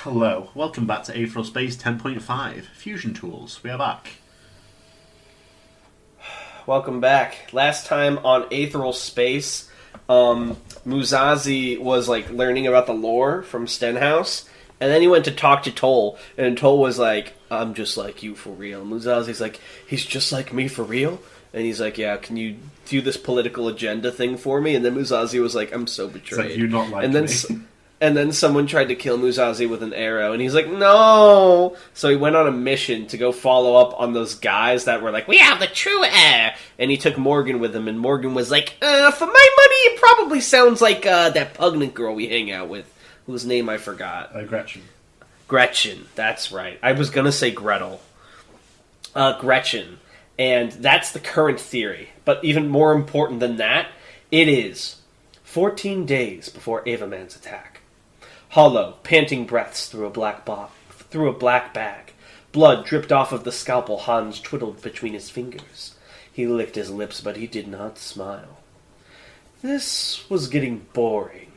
Hello, welcome back to Aetheral Space 10.5, Fusion Tools. We are back. Welcome back. Last time on Aetheral Space, Muzazi was learning about the lore from Stenhouse, and then he went to talk to Toll, and Toll was like, "I'm just like you for real." Muzazi's like, "He's just like me for real?" And he's like, "Yeah, can you do this political agenda thing for me?" And then Muzazi was like, "I'm so betrayed." It's like, you not like and then, me. And then someone tried to kill Muzazi with an arrow, and he's like, "No!" So he went on a mission to go follow up on those guys that were like, "We have the true heir!" And he took Morgan with him, and Morgan was like, "For my money, it probably sounds like that Pugnant girl we hang out with, whose name I forgot." Gretchen. Gretchen, that's right. I was gonna say Gretel. Gretchen. And that's the current theory. But even more important than that, it is 14 days before Avaman's attack. Hollow, panting breaths through a black bag. Blood dripped off of the scalpel Hans twiddled between his fingers. He licked his lips, but he did not smile. This was getting boring.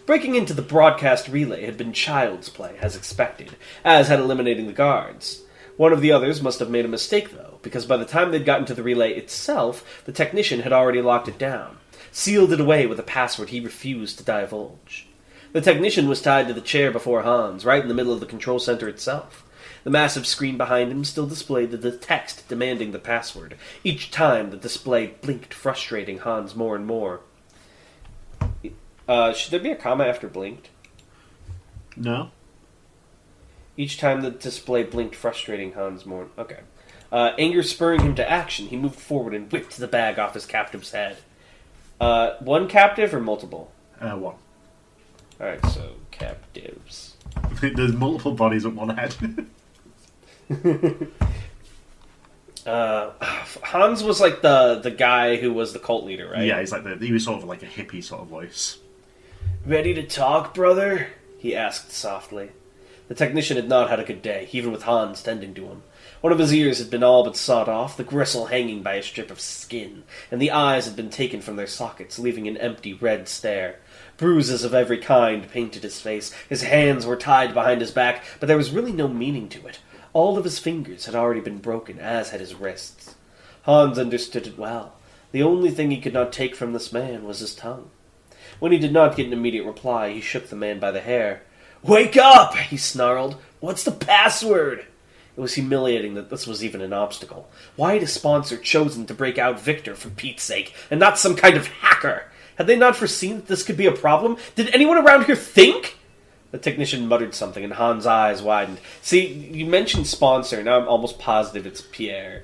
Breaking into the broadcast relay had been child's play, as expected, as had eliminating the guards. One of the others must have made a mistake, though, because by the time they'd gotten to the relay itself, the technician had already locked it down, sealed it away with a password he refused to divulge. The technician was tied to the chair before Hans, right in the middle of the control center itself. The massive screen behind him still displayed the text demanding the password. Each time the display blinked, frustrating Hans more and more. Should there be a comma after blinked? No. Each time the display blinked, frustrating Hans more. Okay. Anger spurring him to action, he moved forward and whipped the bag off his captive's head. One captive or multiple? One. Alright, so captives. There's multiple bodies at one head. Hans was like the guy who was the cult leader, right? Yeah, he was sort of like a hippie sort of voice. "Ready to talk, brother?" he asked softly. The technician had not had a good day, even with Hans tending to him. One of his ears had been all but sawed off, the gristle hanging by a strip of skin, and the eyes had been taken from their sockets, leaving an empty red stare. Bruises of every kind painted his face. His hands were tied behind his back, but there was really no meaning to it. All of his fingers had already been broken, as had his wrists. Hans understood it well. The only thing he could not take from this man was his tongue. When he did not get an immediate reply, he shook the man by the hair. "Wake up!" he snarled. "What's the password?" It was humiliating that this was even an obstacle. Why had his sponsor chosen to break out Victor, for Pete's sake, and not some kind of hacker? Had they not foreseen that this could be a problem? Did anyone around here think? The technician muttered something, and Hans' eyes widened. See, you mentioned sponsor, now I'm almost positive it's Pierre.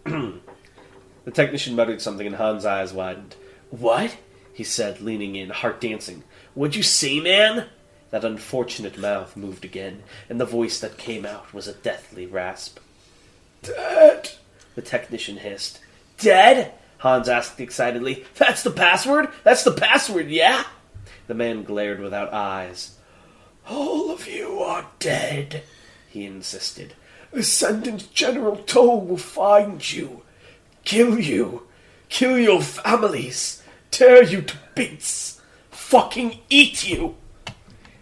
The technician muttered something, and Hans' eyes widened. "What?" he said, leaning in, heart dancing. "What'd you say, man?" That unfortunate mouth moved again, and the voice that came out was a deathly rasp. "Dead," the technician hissed. "Dead?" Hans asked excitedly. "That's the password? That's the password, yeah?" The man glared without eyes. "All of you are dead," he insisted. "Ascendant General Toll will find you. Kill you. Kill your families. Tear you to bits. Fucking eat you."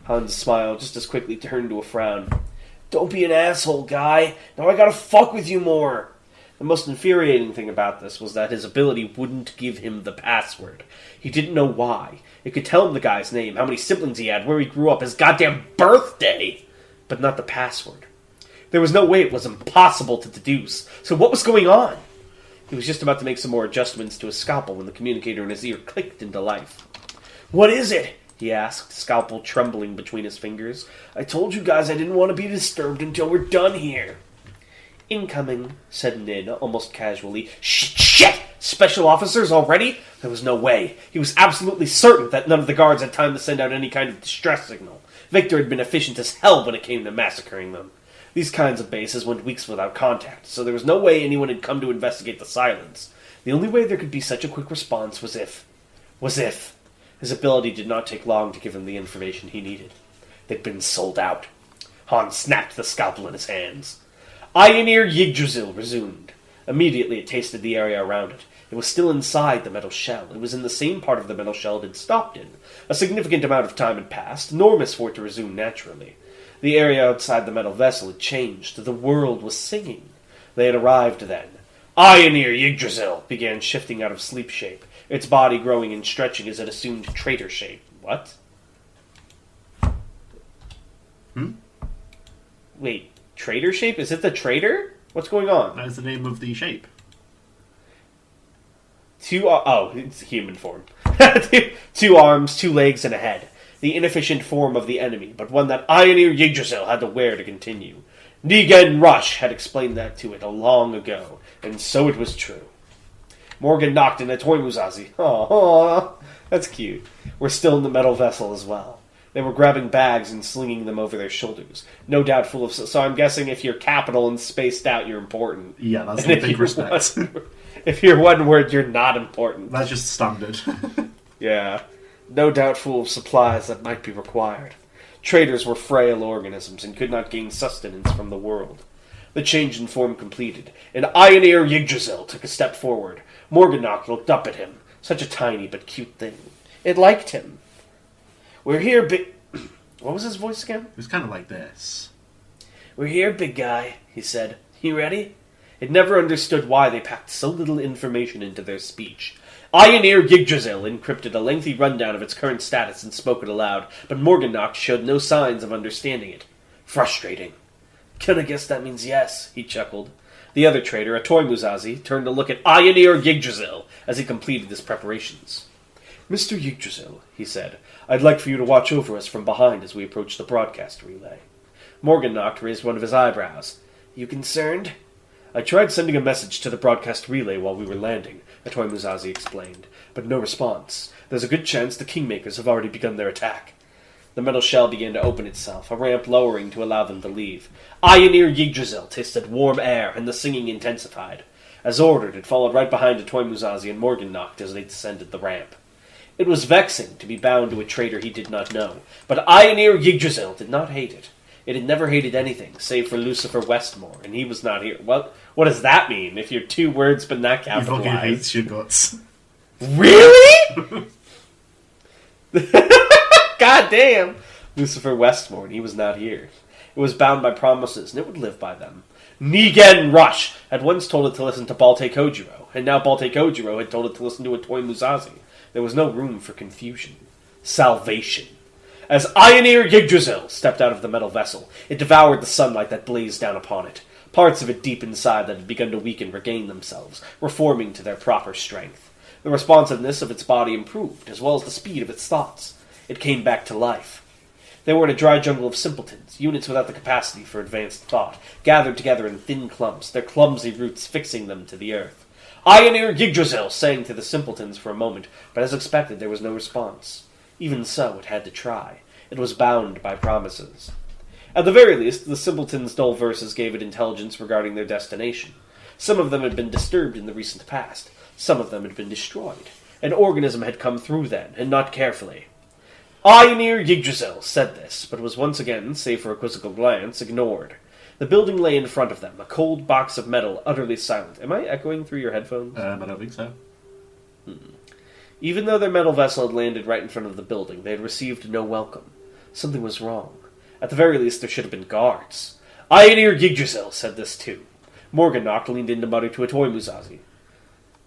Hans' smile just as quickly turned to a frown. "Don't be an asshole, guy. Now I gotta fuck with you more." The most infuriating thing about this was that his ability wouldn't give him the password. He didn't know why. It could tell him the guy's name, how many siblings he had, where he grew up, his goddamn birthday, but not the password. There was no way it was impossible to deduce. So what was going on? He was just about to make some more adjustments to his scalpel when the communicator in his ear clicked into life. "What is it?" he asked, scalpel trembling between his fingers. "I told you guys I didn't want to be disturbed until we're done here." "Incoming," said Nin, almost casually. Shit! Special officers already? There was no way. He was absolutely certain that none of the guards had time to send out any kind of distress signal. Victor had been efficient as hell when it came to massacring them. These kinds of bases went weeks without contact, so there was no way anyone had come to investigate the silence. The only way there could be such a quick response was if... His ability did not take long to give him the information he needed. They'd been sold out. Hans snapped the scalpel in his hands. Ioneer Yggdrasil resumed. Immediately it tasted the area around it. It was still inside the metal shell. It was in the same part of the metal shell it had stopped in. A significant amount of time had passed, enormous for it to resume naturally. The area outside the metal vessel had changed. The world was singing. They had arrived then. Aetheral Yggdrasil began shifting out of sleep shape, its body growing and stretching as it assumed traitor shape. What? Wait, traitor shape? Is it the traitor? What's going on? That is the name of the shape. It's human form. Two arms, 2 legs, and a head. The inefficient form of the enemy, but one that Aetheral Yggdrasil had to wear to continue. Nigen Rush had explained that to it long ago, and so it was true. Morgan knocked in a toy Muzazi. Aww, that's cute. We're still in the metal vessel as well. They were grabbing bags and slinging them over their shoulders. No doubt full of... So I'm guessing if you're capital and spaced out, you're important. Yeah, that's a big respect. If you're one word, you're not important. That's just standard. Yeah. No doubt full of supplies that might be required. Traders were frail organisms and could not gain sustenance from the world. The change in form completed, and Aetheral Yggdrasil took a step forward. Morganach looked up at him. Such a tiny but cute thing. It liked him. We're here, big... What was his voice again? It was kind of like this. We're here, big guy, he said. You ready? It never understood why they packed so little information into their speech. Aetheral Yggdrasil encrypted a lengthy rundown of its current status and spoke it aloud, but Morganach showed no signs of understanding it. Frustrating. Kinda guess that means yes, he chuckled. The other trader, a toy Muzazi, turned to look at Aetheral Yggdrasil as he completed his preparations. Mr. Yggdrasil, he said, I'd like for you to watch over us from behind as we approach the broadcast relay. Morganach raised one of his eyebrows. You concerned? I tried sending a message to the broadcast relay while we were landing, a toy Muzazi explained, but no response. There's a good chance the Kingmakers have already begun their attack. The metal shell began to open itself, a ramp lowering to allow them to leave. Aetheral Yggdrasil tasted warm air, and the singing intensified. As ordered, it followed right behind a toy Muzazi and Morganach as they descended the ramp. It was vexing to be bound to a traitor he did not know, but Aetheral Yggdrasil did not hate it. It had never hated anything, save for Lucifer Westmore, and he was not here. What does that mean, if your 2 words been that He fucking capitalized? hates your guts. Really? God damn! Lucifer Westmore, and he was not here. It was bound by promises, and it would live by them. Nigen Rush had once told it to listen to Balte Kojiro, and now Balte Kojiro had told it to listen to a toy Muzazi. There was no room for confusion. Salvation. As Aetheral Yggdrasil stepped out of the metal vessel, it devoured the sunlight that blazed down upon it. Parts of it deep inside that had begun to weaken regained themselves, reforming to their proper strength. The responsiveness of its body improved, as well as the speed of its thoughts. It came back to life. They were in a dry jungle of simpletons, units without the capacity for advanced thought, gathered together in thin clumps, their clumsy roots fixing them to the earth. Aetheral Yggdrasil sang to the simpletons for a moment, but as expected there was no response. Even so, it had to try. It was bound by promises. At the very least, the simpletons' dull verses gave it intelligence regarding their destination. Some of them had been disturbed in the recent past. Some of them had been destroyed. An organism had come through then, and not carefully. Aetheral Yggdrasil said this, but was once again, save for a quizzical glance, ignored. The building lay in front of them, a cold box of metal, utterly silent. Am I echoing through your headphones? I don't think so. Even though their metal vessel had landed right in front of the building, they had received no welcome. Something was wrong. At the very least, there should have been guards. Aetheral Yggdrasil said this too. Morganach leaned in to mutter to a toy Muzazi.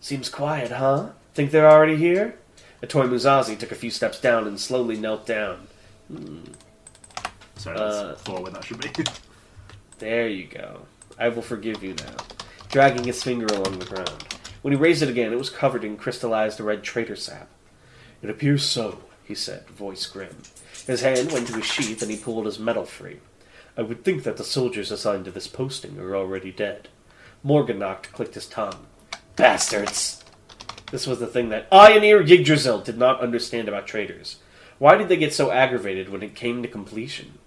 Seems quiet, huh? Think they're already here? A toy Muzazi took a few steps down and slowly knelt down. Sorry, that's forward that should be. There you go. I will forgive you now. Dragging his finger along the ground. When he raised it again, it was covered in crystallized red traitor sap. It appears so, he said, voice grim. His hand went to his sheath and he pulled his metal free. I would think that the soldiers assigned to this posting are already dead. Morganach clicked his tongue. Bastards! This was the thing that Aetheral Yggdrasil did not understand about traitors. Why did they get so aggravated when it came to completion?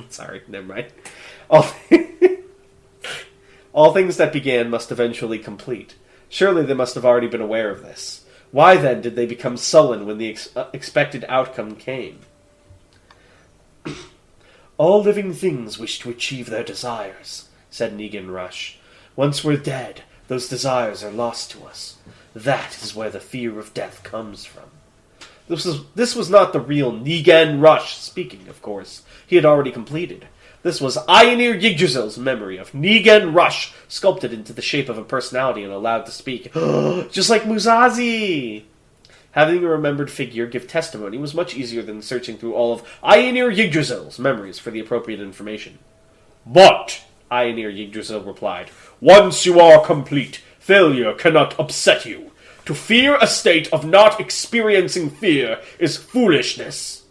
Sorry, never mind. All things that began must eventually complete. Surely they must have already been aware of this. Why then did they become sullen when the expected outcome came? All living things wish to achieve their desires, said Nigen Rush. Once we're dead, those desires are lost to us. That is where the fear of death comes from. This was not the real Negan Rush speaking, of course. He had already completed. This was Aenir Yggdrasil's memory of Negan Rush, sculpted into the shape of a personality and allowed to speak. Just like Muzazi! Having a remembered figure give testimony was much easier than searching through all of Aenir Yggdrasil's memories for the appropriate information. But, Aenir Yggdrasil replied, once you are complete, failure cannot upset you. To fear a state of not experiencing fear is foolishness.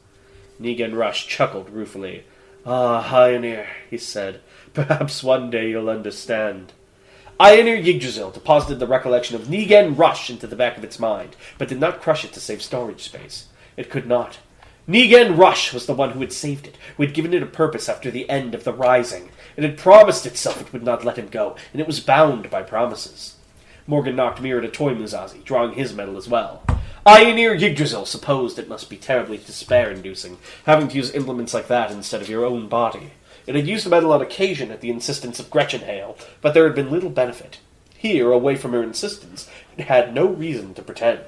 Negan Rush chuckled ruefully. Ah, Aenir, he said, perhaps one day you'll understand. Aenir Yggdrasil deposited the recollection of Negan Rush into the back of its mind, but did not crush it to save storage space. It could not. Negan Rush was the one who had saved it, who had given it a purpose after the end of the Rising. It had promised itself it would not let him go, and it was bound by promises. Morgan knocked mirrored a toy Muzazi, drawing his medal as well. Aenir Yggdrasil supposed it must be terribly despair-inducing, having to use implements like that instead of your own body. It had used the medal on occasion at the insistence of Gretchen Hale, but there had been little benefit. Here, away from her insistence, it had no reason to pretend.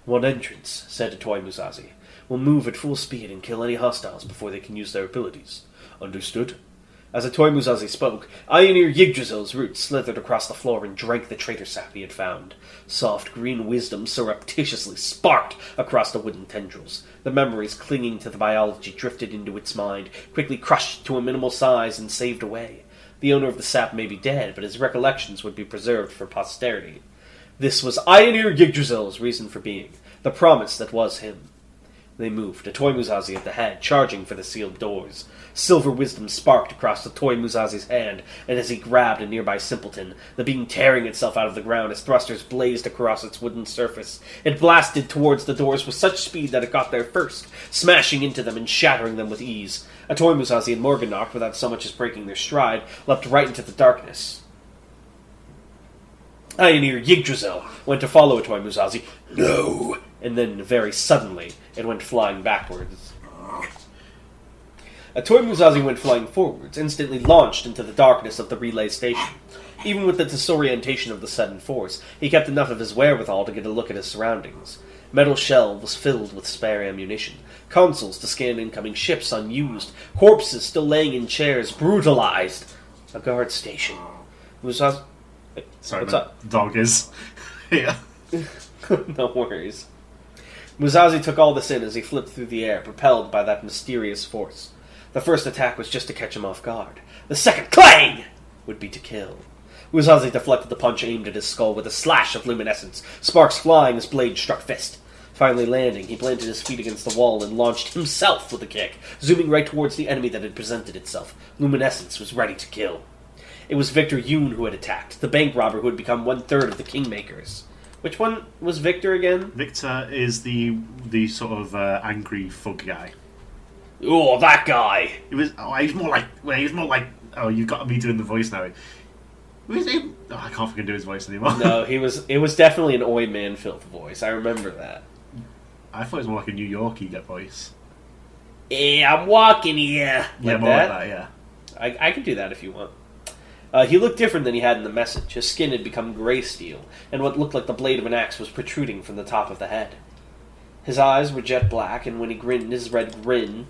One entrance, said a toy Muzazi, will move at full speed and kill any hostiles before they can use their abilities. Understood? As a toy Muzazi spoke, Aenir Yggdrasil's roots slithered across the floor and drank the traitor sap he had found. Soft green wisdom surreptitiously sparked across the wooden tendrils. The memories clinging to the biology drifted into its mind, quickly crushed to a minimal size and saved away. The owner of the sap may be dead, but his recollections would be preserved for posterity. This was Aenir Yggdrasil's reason for being, the promise that was him. They moved, a toy Muzazi at the head, charging for the sealed doors. Silver wisdom sparked across the toy Muzazi's hand, and as he grabbed a nearby simpleton, the being tearing itself out of the ground as thrusters blazed across its wooden surface. It blasted towards the doors with such speed that it got there first, smashing into them and shattering them with ease. A toy Muzazi and Morganach, without so much as breaking their stride, leapt right into the darkness. Aenir Yggdrasil went to follow a toy Muzazi. No! And then, very suddenly, it went flying backwards. A toy Muzazi went flying forwards, instantly launched into the darkness of the relay station. Even with the disorientation of the sudden force, he kept enough of his wherewithal to get a look at his surroundings. Metal shelves filled with spare ammunition, consoles to scan incoming ships unused, corpses still laying in chairs, brutalized. A guard station. Muzazi... Sorry, what's my up? dog is here. No worries. Muzazi took all this in as he flipped through the air, propelled by that mysterious force. The first attack was just to catch him off guard. The second, clang, would be to kill. Muzazi deflected the punch aimed at his skull with a slash of luminescence, sparks flying as blade struck fist. Finally landing, he planted his feet against the wall and launched himself with a kick, zooming right towards the enemy that had presented itself. Luminescence was ready to kill. It was Victor Yoon who had attacked, the bank robber who had become 1/3 of the Kingmakers. Which one was Victor again? Victor is the sort of angry thug guy. Oh, that guy! He's more like. Oh, you've got me doing the voice now. I can't fucking do his voice anymore. No, it was definitely an Oi Manfield voice. I remember that. I thought it was more like a New Yorkie voice. Hey, I'm walking here. Yeah, Like more that? like that. Yeah. I can do that if you want. He looked different than he had in the message. His skin had become grey steel, and what looked like the blade of an axe was protruding from the top of the head. His eyes were jet black, and when he grinned his red grin,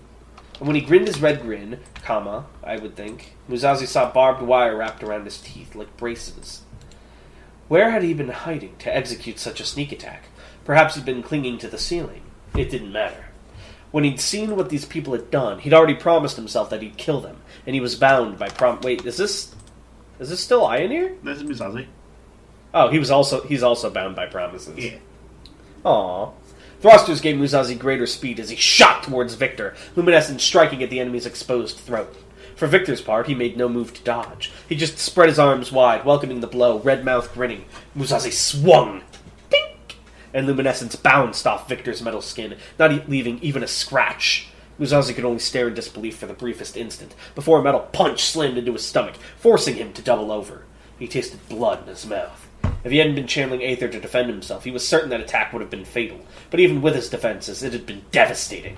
comma, I would think, Muzazi saw barbed wire wrapped around his teeth like braces. Where had he been hiding to execute such a sneak attack? Perhaps he'd been clinging to the ceiling. It didn't matter. When he'd seen what these people had done, he'd already promised himself that he'd kill them, and he was bound by Wait, is this still Aenir? This is Muzazi. Oh, he's also bound by promises. Yeah. Aww. Thrusters gave Muzazi greater speed as he shot towards Victor, luminescence striking at the enemy's exposed throat. For Victor's part, he made no move to dodge. He just spread his arms wide, welcoming the blow, red mouth grinning. Muzazi swung! Pink! And luminescence bounced off Victor's metal skin, not leaving even a scratch. Muzazi could only stare in disbelief for the briefest instant, before a metal punch slammed into his stomach, forcing him to double over. He tasted blood in his mouth. If he hadn't been channeling Aether to defend himself, he was certain that attack would have been fatal, but even with his defenses, it had been devastating.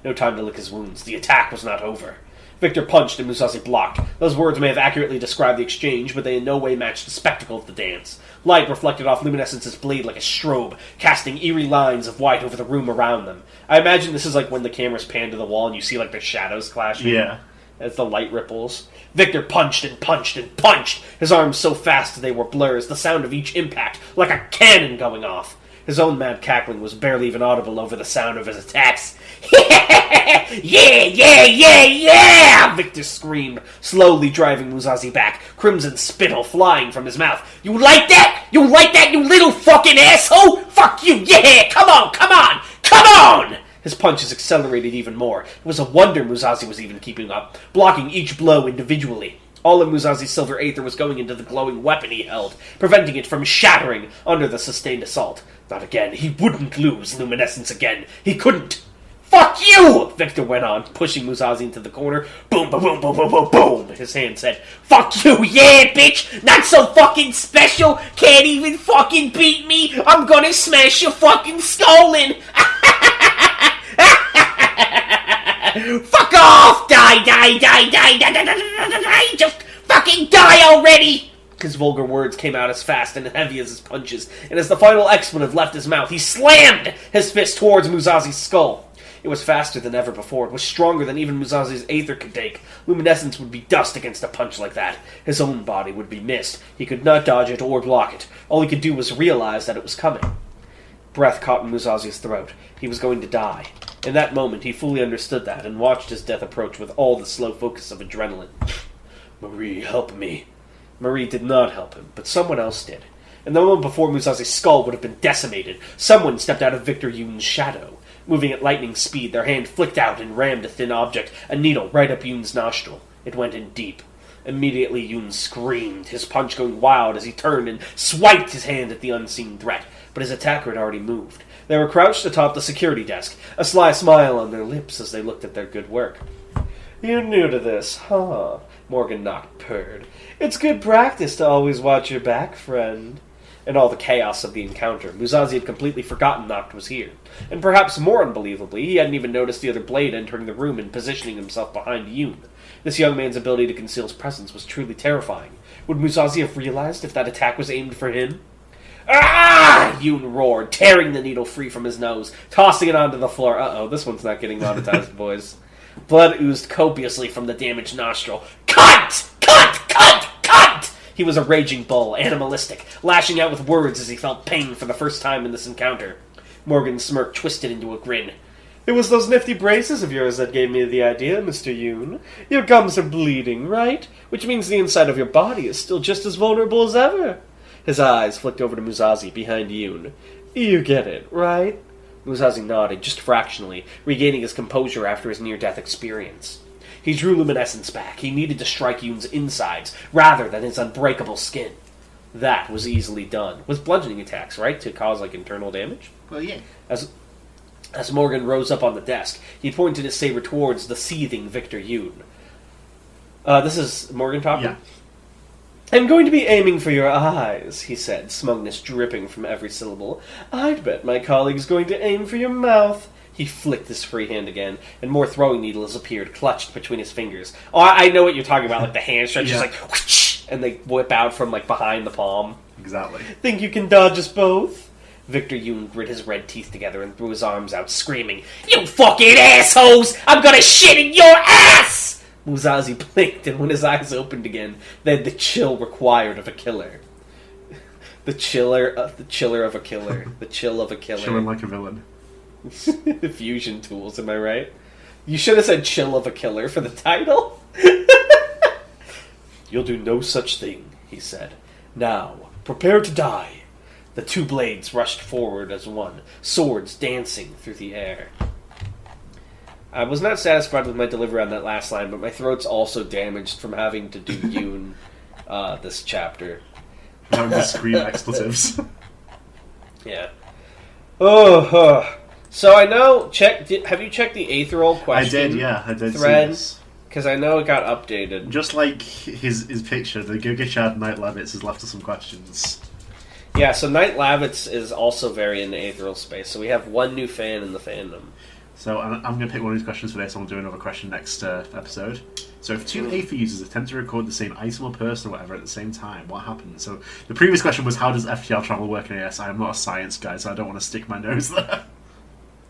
No time to lick his wounds. The attack was not over. Victor punched and Muzazi blocked. Those words may have accurately described the exchange, but they in no way matched the spectacle of the dance. Light reflected off Luminescence's blade like a strobe, casting eerie lines of white over the room around them. I imagine this is like when the cameras pan to the wall and you see like the shadows clashing. Yeah. As the light ripples. Victor punched and punched and punched, his arms so fast they were blurs, the sound of each impact like a cannon going off. His own mad cackling was barely even audible over the sound of his attacks. Yeah, yeah, yeah, yeah! Victor screamed, slowly driving Muzazi back, crimson spittle flying from his mouth. You like that? You like that, you little fucking asshole? Fuck you, yeah! Come on, come on, come on! His punches accelerated even more. It was a wonder Muzazi was even keeping up, blocking each blow individually. All of Muzazi's silver aether was going into the glowing weapon he held, preventing it from shattering under the sustained assault. Not again. He wouldn't lose Luminescence again. He couldn't. Fuck you! Victor went on, pushing Muzazi into the corner. Boom, boom, boom, boom, boom, boom, boom. His hand said, fuck you, yeah, bitch! Not so fucking special! Can't even fucking beat me! I'm gonna smash your fucking skull in! Fuck off! Die, die, die, die, die, die, die, die, die! Just fucking die already! His vulgar words came out as fast and heavy as his punches, and as the final expletive left his mouth, he slammed his fist towards Muzazi's skull. It was faster than ever before. It was stronger than even Muzazi's aether could take. Luminescence would be dust against a punch like that. His own body would be mist. He could not dodge it or block it. All he could do was realize that it was coming. Breath caught in Muzazi's throat. He was going to die. In that moment, he fully understood that, and watched his death approach with all the slow focus of adrenaline. Marie, help me. Marie did not help him, but someone else did. In the moment before Muzazi's skull would have been decimated, someone stepped out of Victor Yoon's shadow. Moving at lightning speed, their hand flicked out and rammed a thin object, a needle, right up Yoon's nostril. It went in deep. Immediately, Yoon screamed, his punch going wild as he turned and swiped his hand at the unseen threat. But his attacker had already moved. They were crouched atop the security desk, a sly smile on their lips as they looked at their good work. You're new to this, huh? Morgan Noct purred. It's good practice to always watch your back, friend. In all the chaos of the encounter, Muzazi had completely forgotten Noct was here. And perhaps more unbelievably, he hadn't even noticed the other blade entering the room and positioning himself behind Yoon. This young man's ability to conceal his presence was truly terrifying. Would Muzazi have realized if that attack was aimed for him? Ah! Yoon roared, tearing the needle free from his nose, tossing it onto the floor. Uh-oh, this one's not getting monetized, boys. Blood oozed copiously from the damaged nostril. Cut! Cut! Cut! Cut! He was a raging bull, animalistic, lashing out with words as he felt pain for the first time in this encounter. Morgan's smirk twisted into a grin. It was those nifty braces of yours that gave me the idea, Mr. Yoon. Your gums are bleeding, right? Which means the inside of your body is still just as vulnerable as ever. His eyes flicked over to Muzazi behind Yoon. You get it, right? Muzazi nodded, just fractionally, regaining his composure after his near-death experience. He drew Luminescence back. He needed to strike Yoon's insides, rather than his unbreakable skin. That was easily done. With bludgeoning attacks, right? To cause, internal damage? Well, yeah. As Morgan rose up on the desk, he pointed his saber towards the seething Victor Yoon. This is Morgan talking? Yeah. I'm going to be aiming for your eyes, he said, smugness dripping from every syllable. I'd bet my colleague's going to aim for your mouth. He flicked his free hand again, and more throwing needles appeared, clutched between his fingers. Oh, I know what you're talking about, the hand stretch, just whoosh, and they whip out from, behind the palm. Exactly. Think you can dodge us both? Victor Yoon grit his red teeth together and threw his arms out, screaming, You fucking assholes! I'm gonna shit in your ass! Muzazi blinked, and when his eyes opened again, they had the chill required of a killer. The chiller of a killer. The chill of a killer. Chilling like a villain. The fusion tools, am I right? You should have said chill of a killer for the title. You'll do no such thing, he said. Now, prepare to die. The two blades rushed forward as one, swords dancing through the air. I was not satisfied with my delivery on that last line, but my throat's also damaged from having to do Yoon this chapter. Having to scream expletives. Yeah. So I know. Have you checked the Aetheral question? I did, yeah. I did thread? see this. Because I know it got updated. Just like his picture, the Gugashad Night Levitz has left us some questions. Yeah, so Night Lavitz is also very into Aetheral Space, so we have one new fan in the fandom. So I'm going to pick one of these questions for this, and we'll do another question next episode. So if two Aether users attempt to record the same item or person or whatever at the same time, what happens? So the previous question was, how does FTL travel work in AS? I am not a science guy, so I don't want to stick my nose there.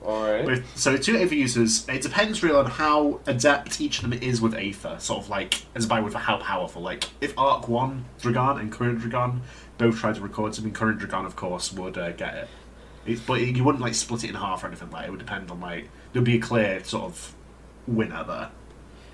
Alright. So two Aether users, it depends really on how adept each of them is with Aether, sort of like, as by with how powerful. Like, if Arc 1 Dragon and Current Dragon both tried to record something, Current Dragon, of course, would get it. But you wouldn't like split it in half or anything like it. Would depend on like there'd be a clear sort of winner there.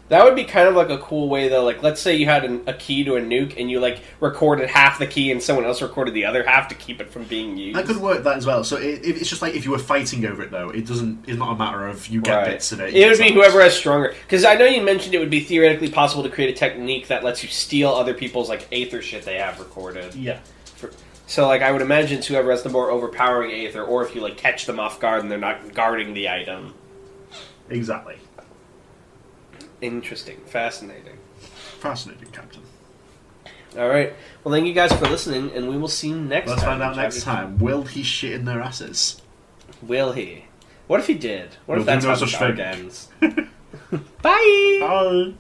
That would be kind of like a cool way though. Like, let's say you had a key to a nuke and you like recorded half the key and someone else recorded the other half to keep it from being used. That could work that as well. So it's just like if you were fighting over it though, it's not a matter of you get bits of it. It would be whoever has stronger. Because I know you mentioned it would be theoretically possible to create a technique that lets you steal other people's like Aether shit they have recorded. Yeah. So, like, I would imagine it's whoever has the more overpowering Aether, or if you, like, catch them off guard and they're not guarding the item. Exactly. Interesting. Fascinating. Fascinating, Captain. Alright. Well, thank you guys for listening, and we will see you next Let's time. find out next time. Will he shit in their asses? Will he? What if he did? What if Well, that's who how knows the such arc thing? ends? Bye! Bye!